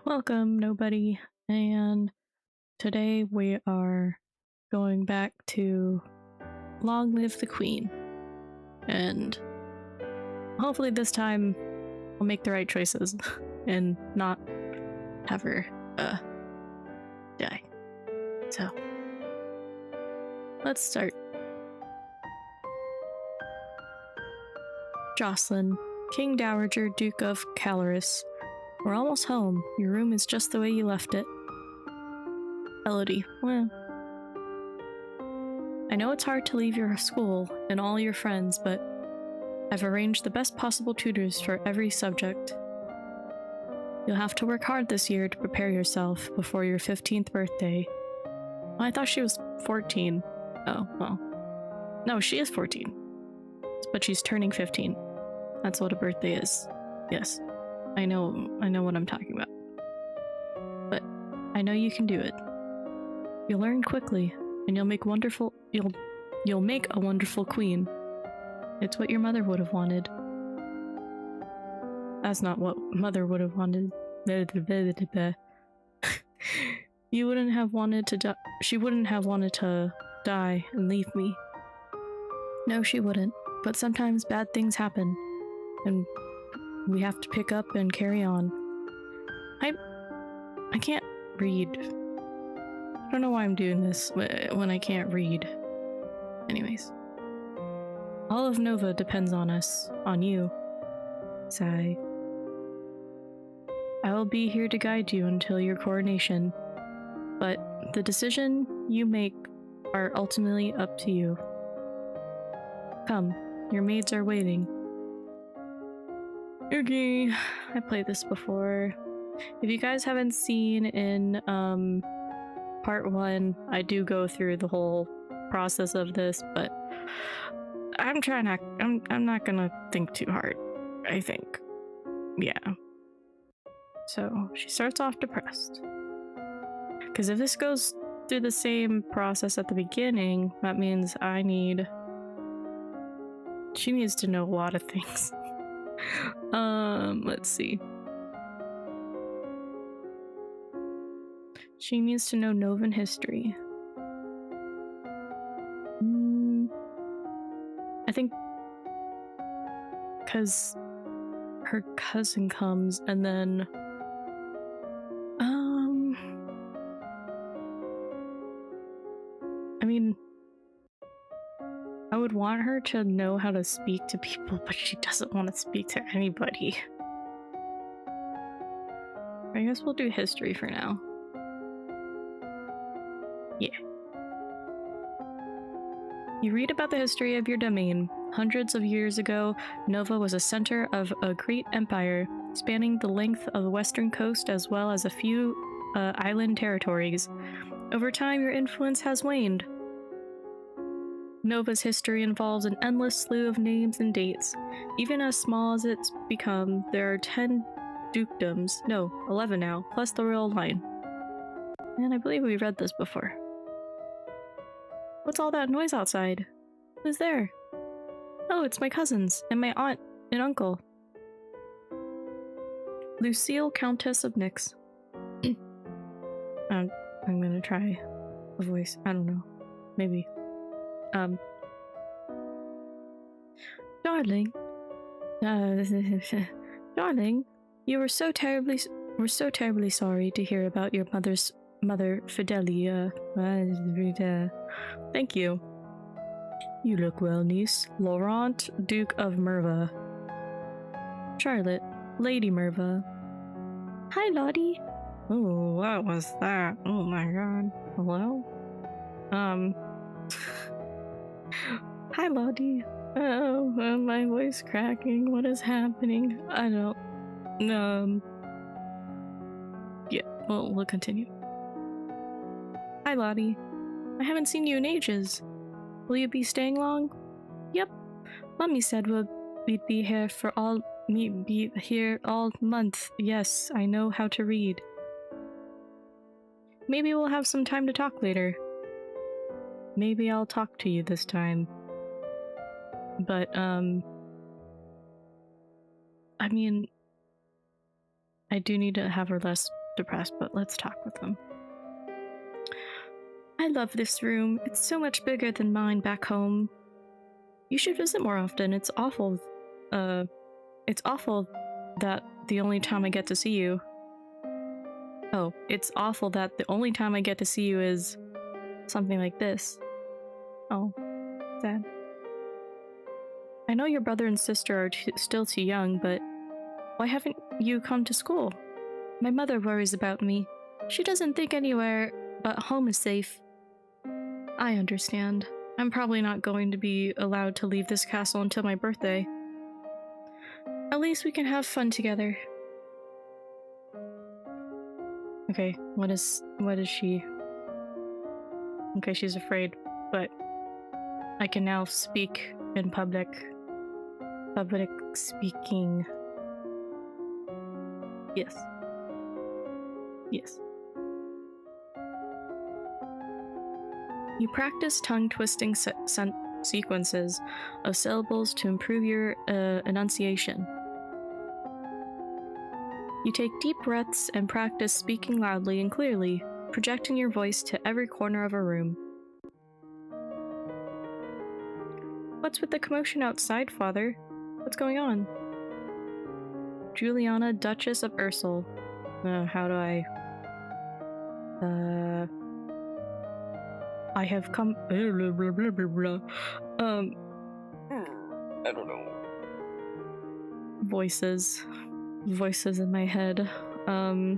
Welcome, nobody, and today we are going back to Long Live the Queen, and hopefully this time I'll make the right choices and not have her die. So let's start. Jocelyn, King Dowager Duke of Caloris. We're almost home. Your room is just the way you left it. Elodie, well, I know it's hard to leave your school and all your friends, but I've arranged the best possible tutors for every subject. You'll have to work hard this year to prepare yourself before your 15th birthday. Oh, I thought she was 14. Oh, well. No, she is 14. But she's turning 15. That's what a birthday is. Yes. I know what I'm talking about. But I know you can do it. You'll learn quickly, and you'll make a wonderful queen. It's what your mother would have wanted. That's not what mother would have wanted. You wouldn't have wanted to she wouldn't have wanted to die and leave me. No, she wouldn't. But sometimes bad things happen, and we have to pick up and carry on. I can't read. I don't know why I'm doing this when I can't read. Anyways. All of Nova depends on us, on you. Sigh. I will be here to guide you until your coronation, but the decision you make are ultimately up to you. Come, your maids are waiting. Okay, I played this before. If you guys haven't seen in part 1, I do go through the whole process of this, but I'm not gonna think too hard, I think. Yeah. So she starts off depressed. Because if this goes through the same process at the beginning, that means she needs to know a lot of things. Let's see. She needs to know Novan history. I think because her cousin comes and then I mean, I would want her to know how to speak to people, but she doesn't want to speak to anybody. I guess we'll do history for now. Yeah. You read about the history of your domain. Hundreds of years ago, Nova was a center of a great empire, spanning the length of the western coast as well as a few island territories. Over time, your influence has waned. Nova's history involves an endless slew of names and dates. Even as small as it's become, there are 10 dukedoms, no, 11 now, plus the royal line. And I believe we read this before. What's all that noise outside? Who's there? Oh, it's my cousins, and my aunt and uncle. Lucille, Countess of Nyx. I'm gonna try a voice. I don't know. Maybe. Darling. Darling, we're so terribly sorry to hear about your mother, Fidelia. Thank you. You look well, niece. Laurent, Duke of Merva. Charlotte, Lady Merva. Hi, Lottie. Oh, what was that? Oh my god. Hello? Hi, Lottie. Oh, my voice cracking. What is happening? I don't... Yeah, well, we'll continue. Hi, Lottie. I haven't seen you in ages. Will you be staying long? Yep. Mummy said we'd be here all month. Yes, I know how to read. Maybe we'll have some time to talk later. maybe I'll talk to you this time. But, I mean, I do need to have her less depressed, but let's talk with them. I love this room. It's so much bigger than mine back home. You should visit more often. It's awful that the only time I get to see you... Oh, it's awful that the only time I get to see you is something like this. Oh, sad. I know your brother and sister are still too young, but why haven't you come to school? My mother worries about me. She doesn't think anywhere but home is safe. I understand. I'm probably not going to be allowed to leave this castle until my birthday. At least we can have fun together. Okay, what is she? Okay, she's afraid, but I can now speak in public. Public speaking. Yes. Yes. You practice tongue-twisting sequences of syllables to improve your enunciation. You take deep breaths and practice speaking loudly and clearly, projecting your voice to every corner of a room. What's with the commotion outside, Father? What's going on? Juliana, Duchess of Ursel. How do I... I have come... I don't know. Voices in my head. I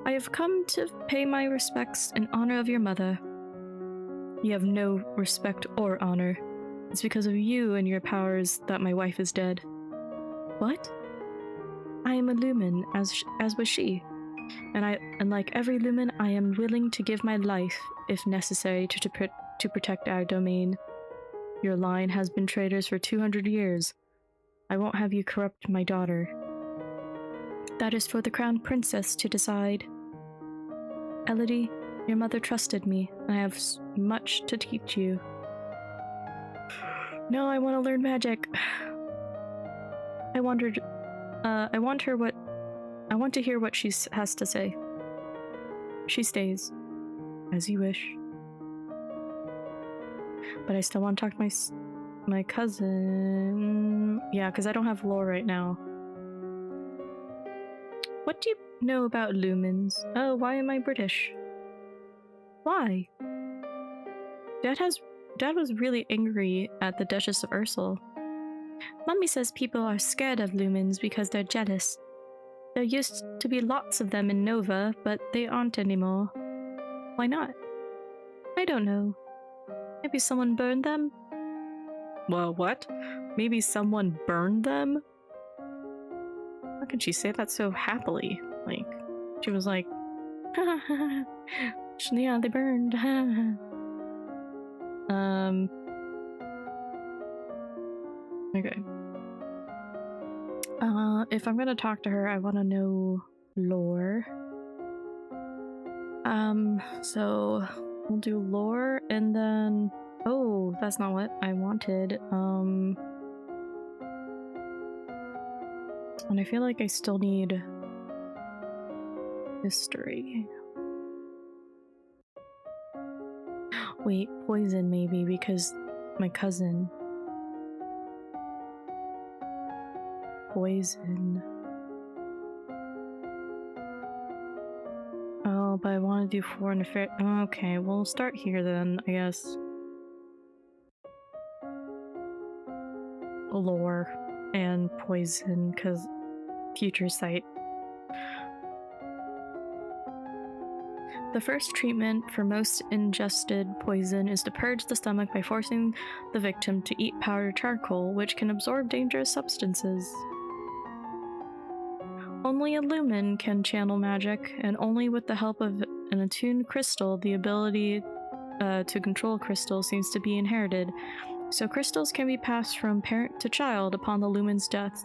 have come to pay my respects in honor of your mother. You have no respect or honor. It's because of you and your powers that my wife is dead. What? I am a lumen, as was she. And like every lumen, I am willing to give my life, if necessary, to protect our domain. Your line has been traitors for 200 years. I won't have you corrupt my daughter. That is for the crown princess to decide. Elodie, your mother trusted me, and I have much to teach you. No, I want to learn magic. I want to hear what she has to say. She stays. As you wish. But I still want to talk to my cousin. Yeah, because I don't have lore right now. What do you know about lumens? Oh, why am I British? Why? Dad was really angry at the Duchess of Ursel. Mummy says people are scared of lumens because they're jealous. There used to be lots of them in Nova, but they aren't anymore. Why not? I don't know. Maybe someone burned them? Well, what? Maybe someone burned them? How could she say that so happily? Like, she was like, yeah, they burned. Okay. If I'm gonna talk to her, I want to know lore. So we'll do lore and then... Oh, that's not what I wanted. And I feel like I still need history. Wait, poison maybe, because my cousin. Poison. Oh, but I want to do 4 and a fair. Okay, we'll start here then, I guess. Lore and poison, because future sight. The first treatment for most ingested poison is to purge the stomach by forcing the victim to eat powdered charcoal, which can absorb dangerous substances. Only a lumen can channel magic, and only with the help of an attuned crystal the ability to control crystals seems to be inherited. So crystals can be passed from parent to child upon the lumen's death.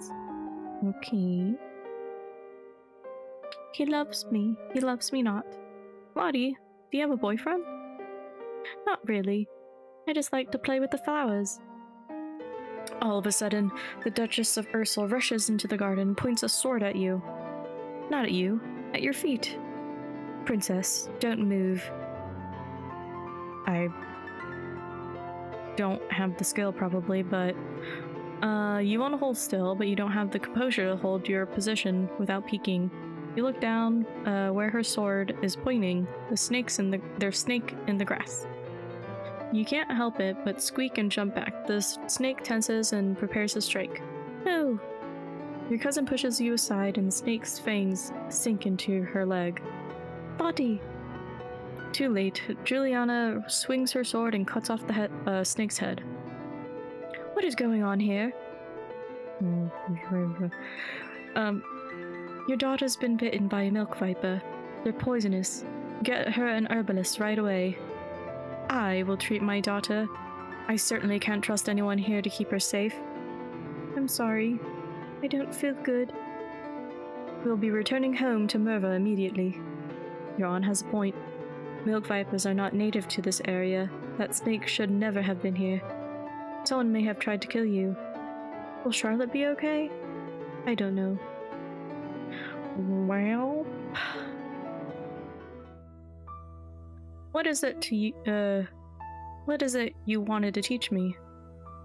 Okay. He loves me not. Lottie, do you have a boyfriend? Not really. I just like to play with the flowers. All of a sudden, the Duchess of Ursel rushes into the garden and points a sword at you. Not at you, at your feet. Princess, don't move. I don't have the skill probably, but you want to hold still, but you don't have the composure to hold your position without peeking. You look down where her sword is pointing. There's snake in the grass. You can't help it but squeak and jump back. The snake tenses and prepares to strike. No! Your cousin pushes you aside and the snake's fangs sink into her leg. Body! Too late. Juliana swings her sword and cuts off the snake's head. What is going on here? Your daughter's been bitten by a milk viper. They're poisonous. Get her an herbalist right away. I will treat my daughter. I certainly can't trust anyone here to keep her safe. I'm sorry. I don't feel good. We'll be returning home to Merva immediately. Your aunt has a point. Milk vipers are not native to this area. That snake should never have been here. Someone may have tried to kill you. Will Charlotte be okay? I don't know. Well... What is it you wanted to teach me?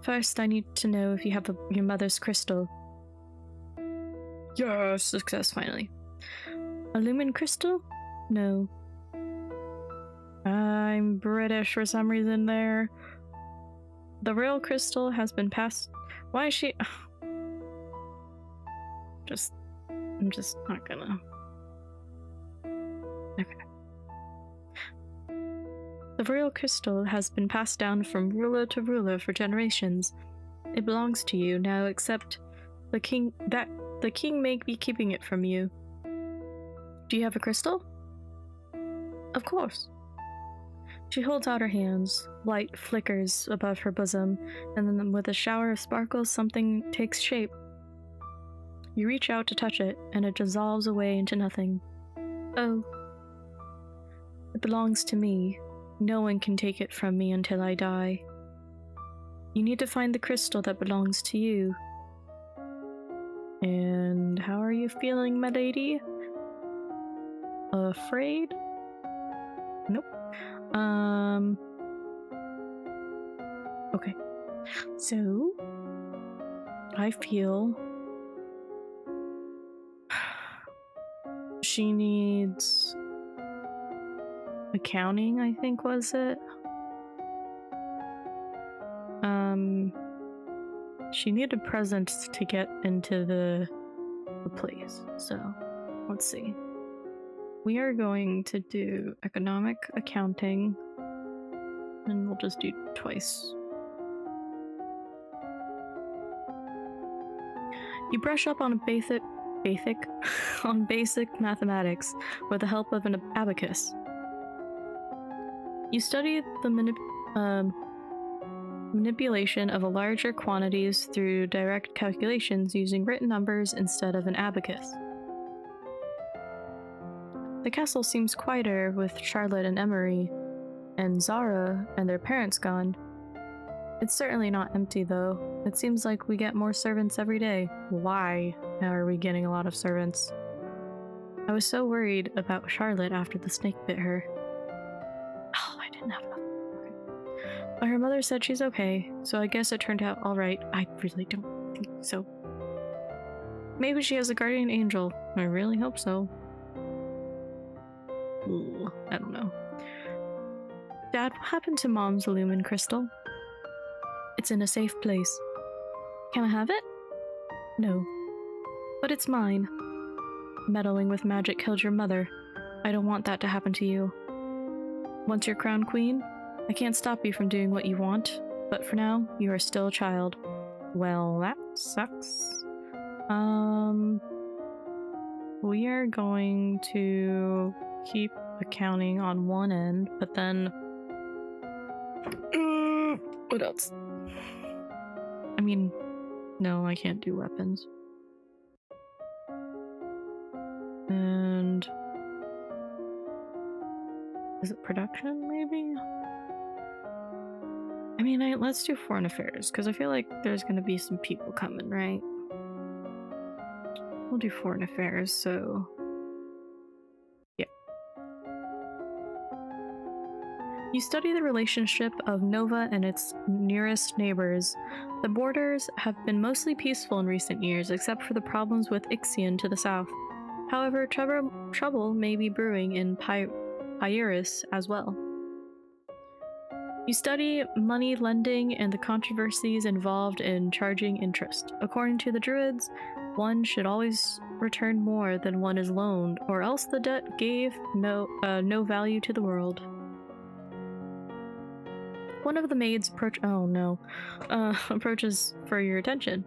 First, I need to know if you have your mother's crystal. Yes, success finally. A lumen crystal? No. I'm British for some reason there. The real crystal has been passed. Why is she? I'm just not gonna. Okay. The royal crystal has been passed down from ruler to ruler for generations. It belongs to you now, except the king may be keeping it from you. Do you have a crystal? Of course. She holds out her hands. Light flickers above her bosom, and then with a shower of sparkles, something takes shape. You reach out to touch it, and it dissolves away into nothing. Oh. It belongs to me. No one can take it from me until I die. You need to find the crystal that belongs to you. And how are you feeling, my lady? Afraid? Nope. Okay. So, I feel she needs accounting, I think was it. She needed presents to get into the place. So, let's see. We are going to do economic accounting, and we'll just do twice. You brush up on basic mathematics with the help of an abacus. You study the manipulation of larger quantities through direct calculations using written numbers instead of an abacus. The castle seems quieter with Charlotte and Emery, and Zara and their parents gone. It's certainly not empty, though. It seems like we get more servants every day. Why are we getting a lot of servants? I was so worried about Charlotte after the snake bit her. Oh, I didn't have enough. Okay. But her mother said she's okay, so I guess it turned out alright. I really don't think so. Maybe she has a guardian angel. I really hope so. Ooh, I don't know. Dad, what happened to Mom's lumen crystal? It's in a safe place. Can I have it? No. But it's mine. Meddling with magic killed your mother. I don't want that to happen to you. Once you're crowned queen, I can't stop you from doing what you want, but for now, you are still a child. Well, that sucks. We are going to keep accounting on one end, but then... what else? I mean, no, I can't do weapons. And... is it production, maybe? I mean, let's do foreign affairs, because I feel like there's gonna be some people coming, right? We'll do foreign affairs, so... yeah. You study the relationship of Nova and its nearest neighbors. The borders have been mostly peaceful in recent years, except for the problems with Ixion to the south. However, trouble may be brewing in Pyrrhus as well. You study money lending and the controversies involved in charging interest. According to the Druids, one should always return more than one is loaned, or else the debt gave no value to the world. One of the maids approaches for your attention.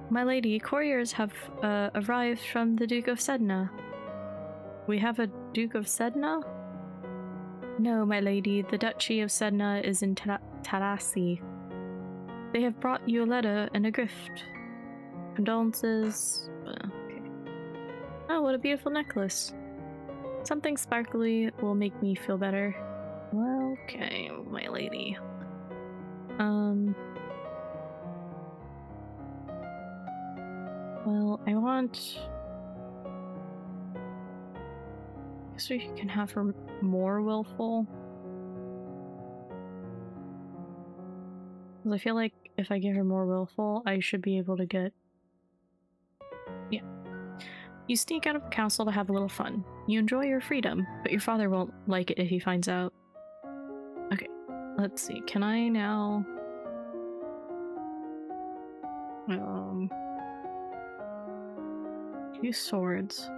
My lady, couriers have arrived from the Duke of Sedna. We have a Duke of Sedna? No, my lady, the Duchy of Sedna is in Talassi. They have brought you a letter and a gift. Condolences. Okay. Oh, what a beautiful necklace. Something sparkly will make me feel better. Well, okay, my lady. Well, I want... I guess we can have her more willful. Because I feel like if I give her more willful, I should be able to get... yeah. You sneak out of the castle to have a little fun. You enjoy your freedom, but your father won't like it if he finds out. Okay, let's see. Can I now... use swords.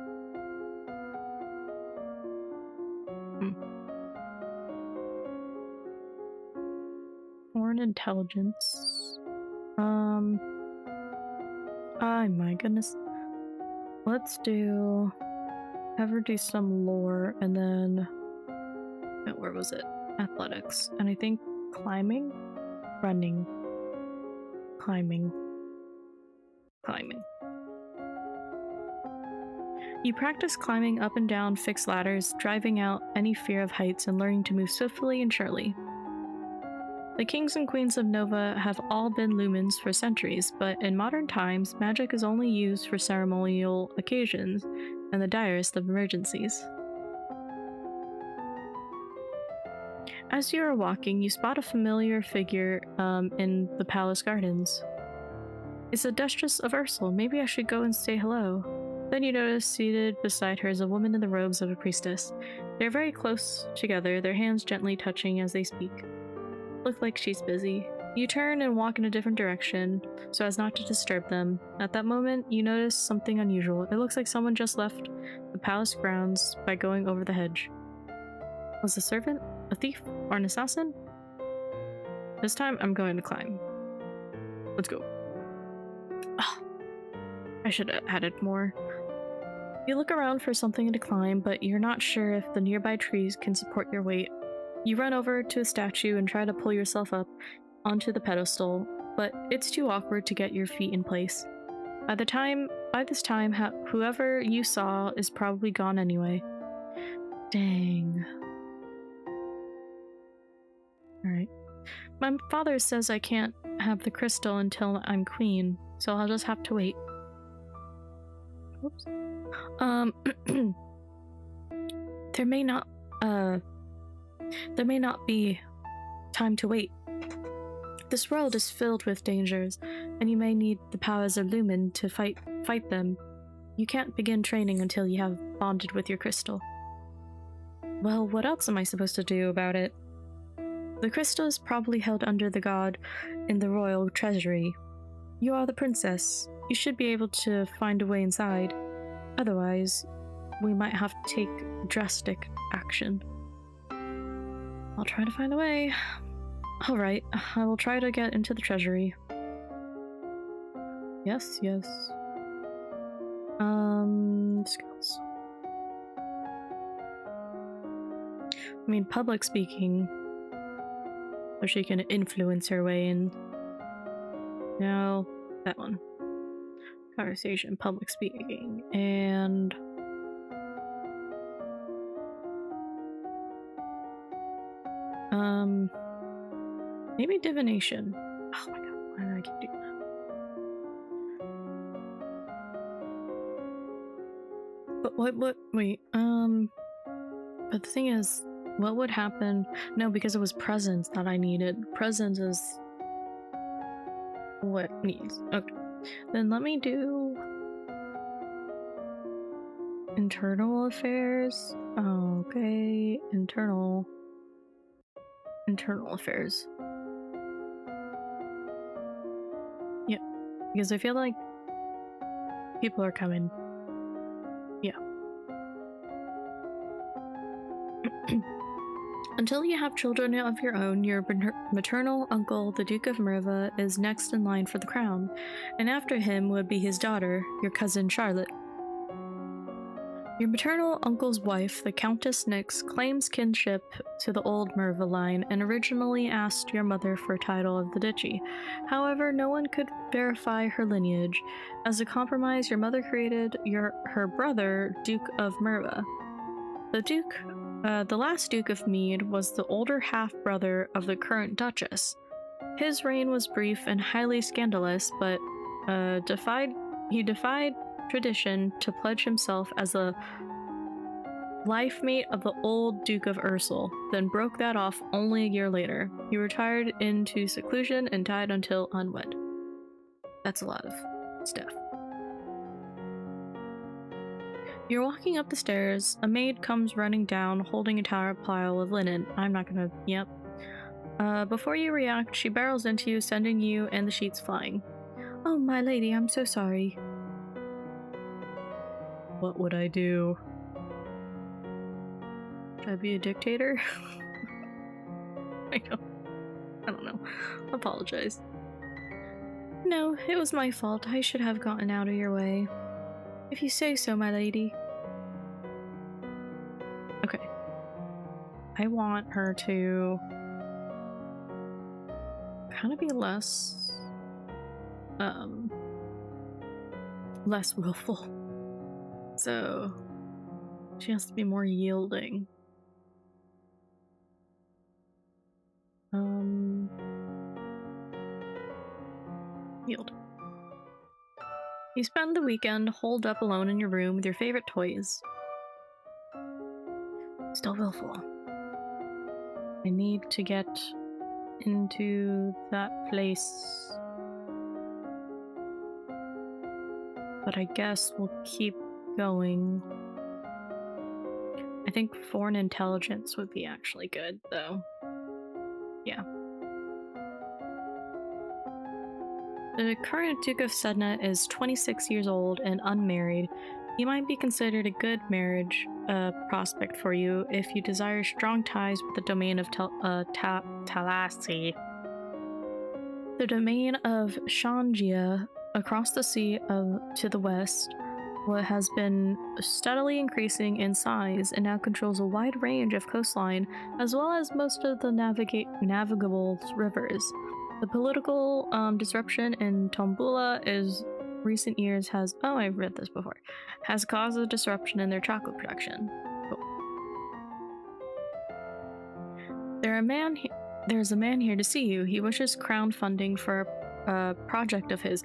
Foreign intelligence. Oh my goodness. Let's do... have her do some lore, and then... where was it? Athletics. And I think climbing? Running. Climbing. Climbing. You practice climbing up and down fixed ladders, driving out any fear of heights and learning to move swiftly and surely. The kings and queens of Nova have all been lumens for centuries, but in modern times, magic is only used for ceremonial occasions and the direst of emergencies. As you are walking, you spot a familiar figure in the palace gardens. It's the Duchess of Ursel. Maybe I should go and say hello. Then you notice seated beside her is a woman in the robes of a priestess. They're very close together, their hands gently touching as they speak. Look like she's busy. You turn and walk in a different direction, so as not to disturb them. At that moment, you notice something unusual. It looks like someone just left the palace grounds by going over the hedge. Was a servant? A thief? Or an assassin? This time, I'm going to climb. Let's go. Oh, I should have added more. You look around for something to climb, but you're not sure if the nearby trees can support your weight. You run over to a statue and try to pull yourself up onto the pedestal, but it's too awkward to get your feet in place. By this time, whoever you saw is probably gone anyway. Dang. Alright. My father says I can't have the crystal until I'm queen, so I'll just have to wait. Oops. There may not be time to wait. This world is filled with dangers, and you may need the powers of Lumen to fight them. You can't begin training until you have bonded with your crystal. Well, what else am I supposed to do about it? The crystal is probably held under the god in the royal treasury. You are the princess. You should be able to find a way inside. Otherwise, we might have to take drastic action. I'll try to find a way. Alright, I will try to get into the treasury. Yes, yes. Skills. I mean, public speaking. So she can influence her way in. No, that one. Conversation, public speaking, and... Maybe divination. Oh my god, why did I keep doing that? But wait, but the thing is, what would happen? No, because it was presence that I needed. Presence is what needs. Okay. Then let me do internal affairs. Okay, internal affairs. Yeah, because I feel like people are coming. Yeah. Until you have children of your own, your maternal uncle, the Duke of Merva, is next in line for the crown, and after him would be his daughter, your cousin Charlotte. Your maternal uncle's wife, the Countess Nyx, claims kinship to the old Merva line and originally asked your mother for a title of the duchy. However, no one could verify her lineage. As a compromise, your mother created her brother, Duke of Merva. The last Duke of Mead was the older half-brother of the current Duchess. His reign was brief and highly scandalous, but he defied tradition to pledge himself as a life mate of the old Duke of Ursel, then broke that off only a year later. He retired into seclusion and died until unwed. That's a lot of stuff. You're walking up the stairs. A maid comes running down, holding a entire pile of linen. I'm not gonna... Yep. Before you react, she barrels into you, sending you and the sheets flying. Oh, my lady, I'm so sorry. What would I do? Should I be a dictator? I don't know. Apologize. No, it was my fault. I should have gotten out of your way. If you say so, my lady. Okay. I want her to kind of be less willful. So she has to be more yielding. Yield. You spend the weekend holed up alone in your room with your favorite toys. Still willful. I need to get into that place. But I guess we'll keep going. I think foreign intelligence would be actually good, though. Yeah. The current Duke of Sedna is 26 years old and unmarried. He might be considered a good marriage prospect for you if you desire strong ties with the domain of Talassi. The domain of Shangia across the sea to the west has been steadily increasing in size and now controls a wide range of coastline as well as most of the navigable rivers. The political disruption in Tombula recent years has I've read this before, has caused a disruption in their chocolate production. Cool. There's a man here to see you. He wishes crown funding for a project of his.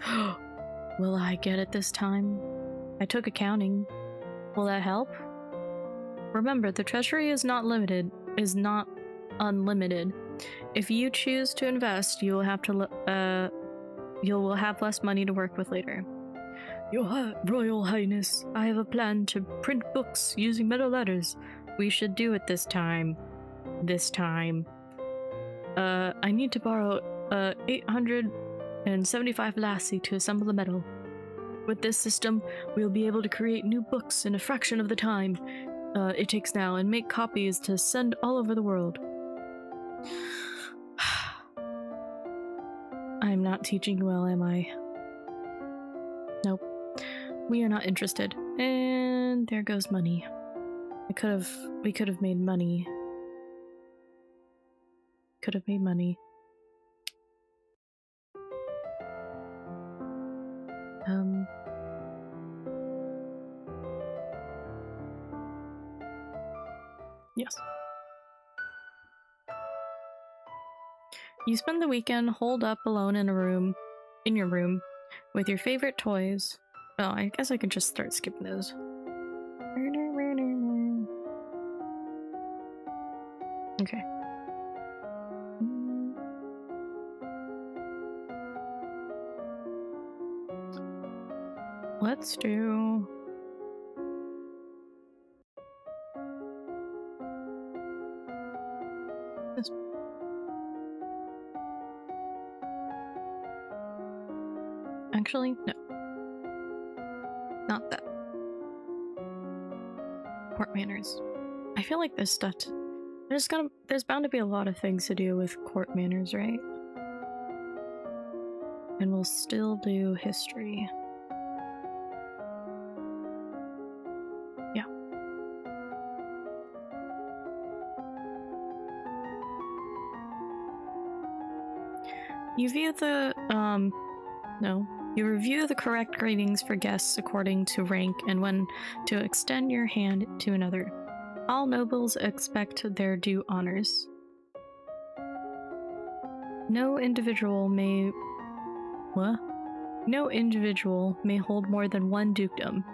Will I get it this time? I took accounting. Will that help? Remember, the treasury is not unlimited. If you choose to invest, you will have less money to work with later. Your Royal Highness, I have a plan to print books using metal letters. We should do it this time. I need to borrow 875 lassie to assemble the metal. With this system, we'll be able to create new books in a fraction of the time it takes now and make copies to send all over the world. I'm not teaching you well, am I? Nope. We are not interested. And there goes money. We could have made money. Could have made money. Yes. You spend the weekend holed up alone in your room, with your favorite toys. Oh, I guess I could just start skipping those. Okay. Let's do... this. Actually, no. Not that. Court manners. I feel like this stuff... There's bound to be a lot of things to do with court manners, right? And we'll still do history. Yeah. You view the, no. You review the correct greetings for guests according to rank and when to extend your hand to another. All nobles expect their due honors. No individual may... What? No individual may hold more than one dukedom,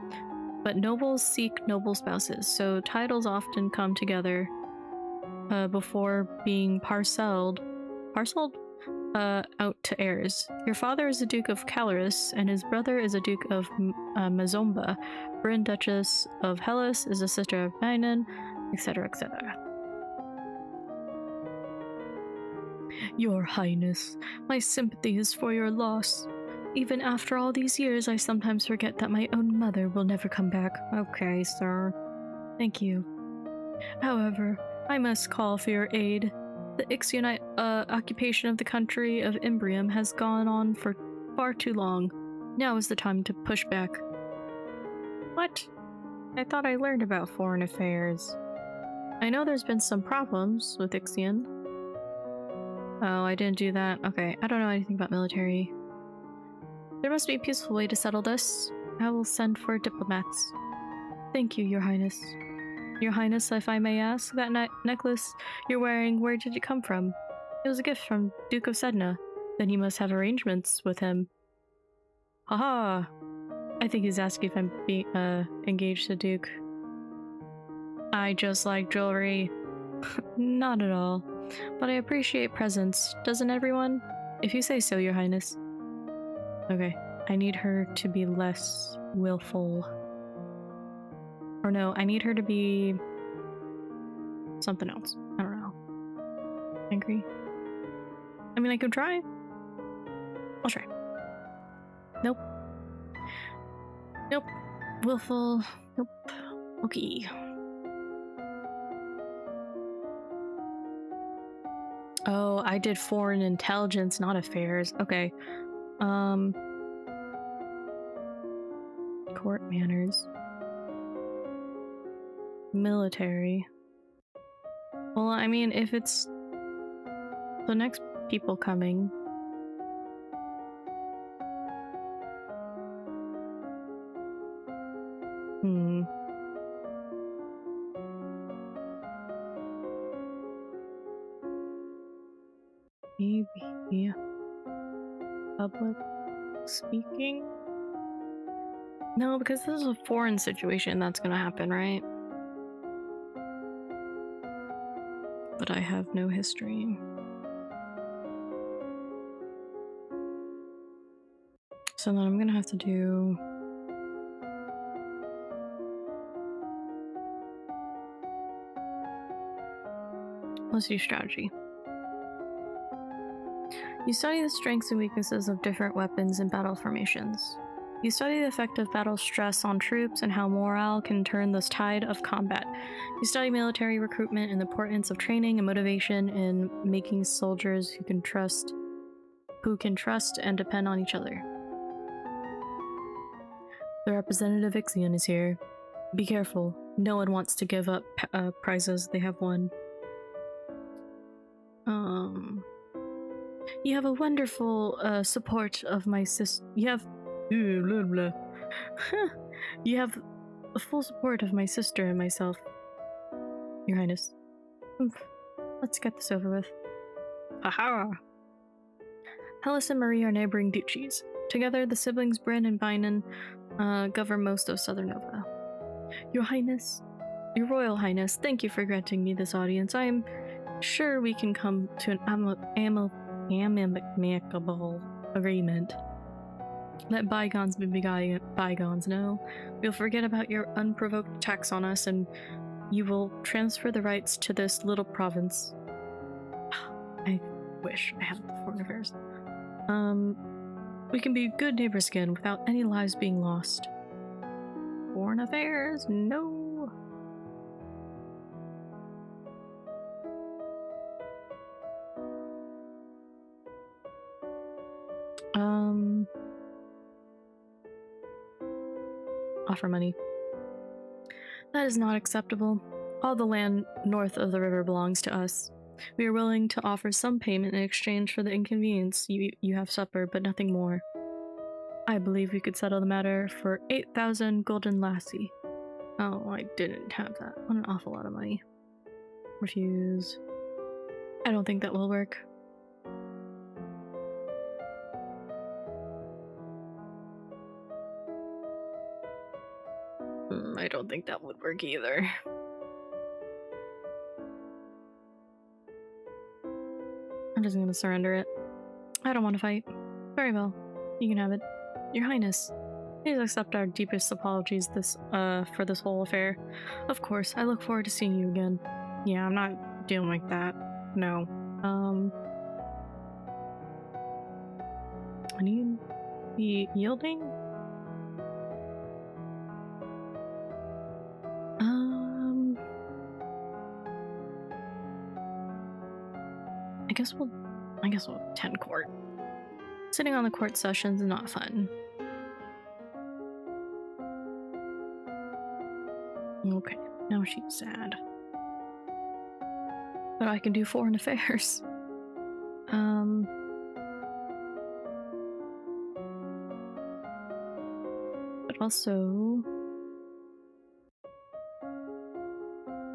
but nobles seek noble spouses, so titles often come together before being parceled out to heirs. Your father is a Duke of Caloris, and his brother is a Duke of Mazomba. Bryn, Duchess of Hellas, is a sister of Nainan, etc., etc. Your Highness, my sympathy is for your loss. Even after all these years, I sometimes forget that my own mother will never come back. Okay, sir. Thank you. However, I must call for your aid. The Ixionite occupation of the country of Imbrium has gone on for far too long. Now is the time to push back. What? I thought I learned about foreign affairs. I know there's been some problems with Ixion. Oh, I didn't do that. Okay, I don't know anything about military. There must be a peaceful way to settle this. I will send for diplomats. Thank you, Your Highness. Your Highness, if I may ask, that necklace you're wearing, where did it come from? It was a gift from Duke of Sedna. Then you must have arrangements with him. Haha! I think he's asking if I'm being engaged to Duke. I just like jewelry. Not at all. But I appreciate presents, doesn't everyone? If you say so, Your Highness. Okay, I need her to be less willful. Or no, I need her to be something else. I don't know. Angry? I mean, I could try. I'll try. Nope. Nope. Willful. Nope. Okay. Oh, I did foreign intelligence, not affairs. Okay. Court manners. Military. Well, I mean, if it's the next people coming. Maybe public speaking? No, because this is a foreign situation that's gonna happen, right? But I have no history. So then I'm gonna have to do... Let's do strategy. You study the strengths and weaknesses of different weapons and battle formations. You study the effect of battle stress on troops and how morale can turn the tide of combat. You study military recruitment and the importance of training and motivation in making soldiers who can trust and depend on each other. The representative Ixion is here. Be careful. No one wants to give up prizes they have won. You have a wonderful support of my sister. You have blah, blah. You have the full support of my sister and myself, Your Highness. Let's get this over with. Haha! Hellas and Marie are neighboring duchies. Together, the siblings Bryn and Binen govern most of southern Nova. Your Highness, Your Royal Highness, thank you for granting me this audience. I am sure we can come to an amicable agreement. Let bygones be bygones, no? We'll forget about your unprovoked attacks on us, and you will transfer the rights to this little province. I wish I had foreign affairs. We can be good neighbors again without any lives being lost. Foreign affairs? No. Offer money. That is not acceptable. All the land north of the river belongs to us. We are willing to offer some payment in exchange for the inconvenience you have suffered, but nothing more. I believe we could settle the matter for 8,000 golden lassie. Oh, I didn't have that. What an awful lot of money. Refuse. I don't think that will work. I don't think that would work either. I'm just gonna surrender it. I don't want to fight. Very well. You can have it. Your Highness, please accept our deepest apologies for this whole affair. Of course, I look forward to seeing you again. Yeah, I'm not dealing like that. No. I need the yielding? I guess we'll attend court. Sitting on the court sessions is not fun. Okay, now she's sad. But I can do foreign affairs. But also,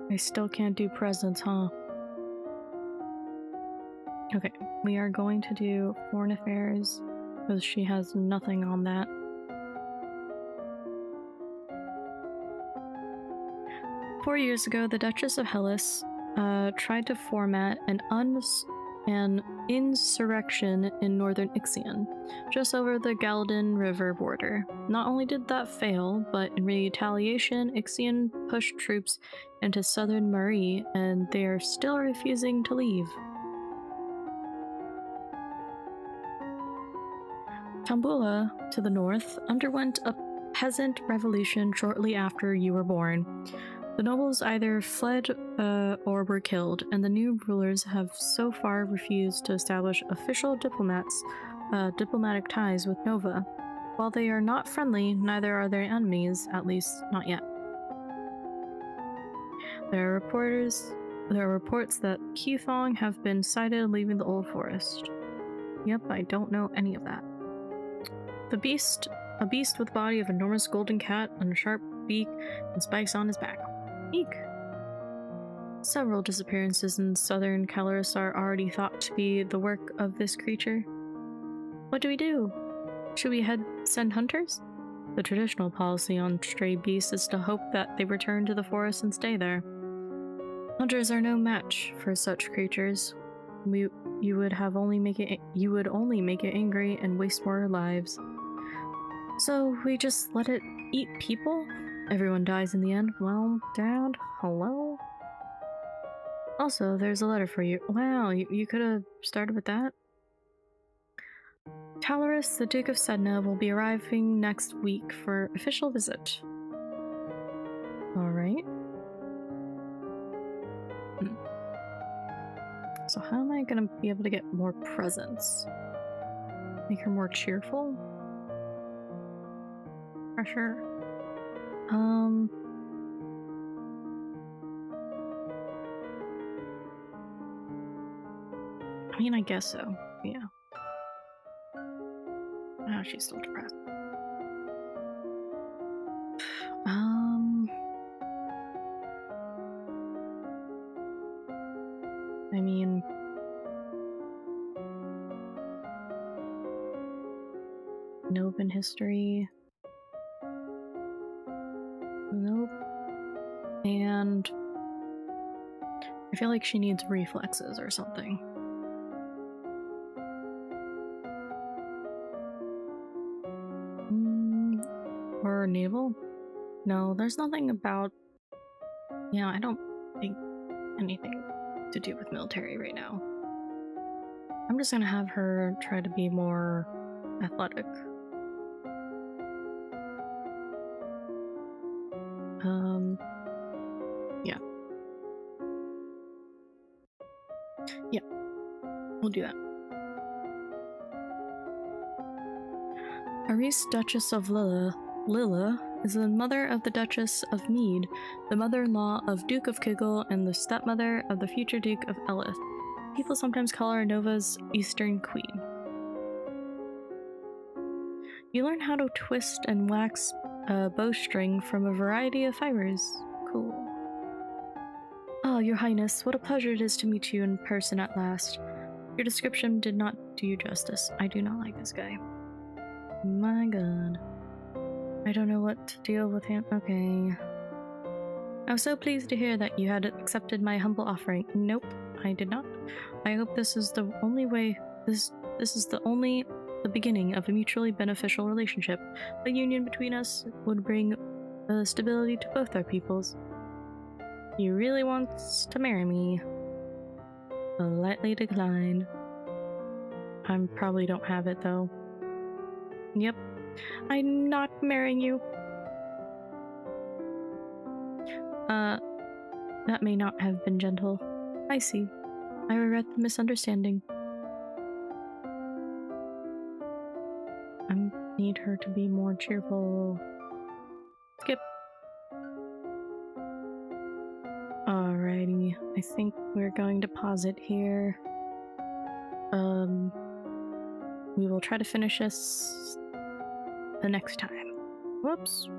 I still can't do presents, huh? Okay, we are going to do foreign affairs because she has nothing on that. Four years ago, the Duchess of Hellas tried to format an insurrection in northern Ixion, just over the Galden River border. Not only did that fail, but in retaliation, Ixion pushed troops into southern Marie, and they are still refusing to leave. Tambula, to the north, underwent a peasant revolution shortly after you were born. The nobles either fled or were killed, and the new rulers have so far refused to establish official diplomatic ties with Nova. While they are not friendly, neither are their enemies, at least not yet. There are reports that Kithong have been sighted leaving the Old Forest. Yep, I don't know any of that. A beast with body of enormous golden cat and a sharp beak and spikes on his back. Eek. Several disappearances in southern Calaris are already thought to be the work of this creature. What do we do? Should we send hunters? The traditional policy on stray beasts is to hope that they return to the forest and stay there. Hunters are no match for such creatures. You would only make it angry and waste more lives. So we just let it eat people? Everyone dies in the end. Well, Dad, hello? Also, there's a letter for you. Wow, you could have started with that. Talaris, the Duke of Sedna, will be arriving next week for official visit. Alright. So how am I gonna be able to get more presents? Make her more cheerful? Pressure. I mean, I guess so. Yeah. Oh, she's still depressed. I mean, Nobi history. Nope. And I feel like she needs reflexes or something. Or naval? No, there's nothing about... Yeah, I don't think anything to do with military right now. I'm just gonna have her try to be more athletic. Yeah. Yeah, we'll do that. Aris, Duchess of Lilla is the mother of the Duchess of Mead, the mother-in-law of Duke of Kiggle, and the stepmother of the future Duke of Elith. People sometimes call her Nova's Eastern Queen. You learn how to twist and wax a bowstring from a variety of fibers. Cool. Oh, Your Highness, what a pleasure it is to meet you in person at last. Your description did not do you justice. I do not like this guy. My god. I don't know what to deal with him. Okay. I was so pleased to hear that you had accepted my humble offering. Nope, I did not. I hope this is the only way. This is the beginning of a mutually beneficial relationship. A union between us would bring stability to both our peoples. He really wants to marry me. Politely decline. I probably don't have it though. Yep. I'm not marrying you. That may not have been gentle. I see. I regret the misunderstanding. I need her to be more cheerful. Skip. Alrighty. I think we're going to pause it here. We will try to finish this the next time. Whoops.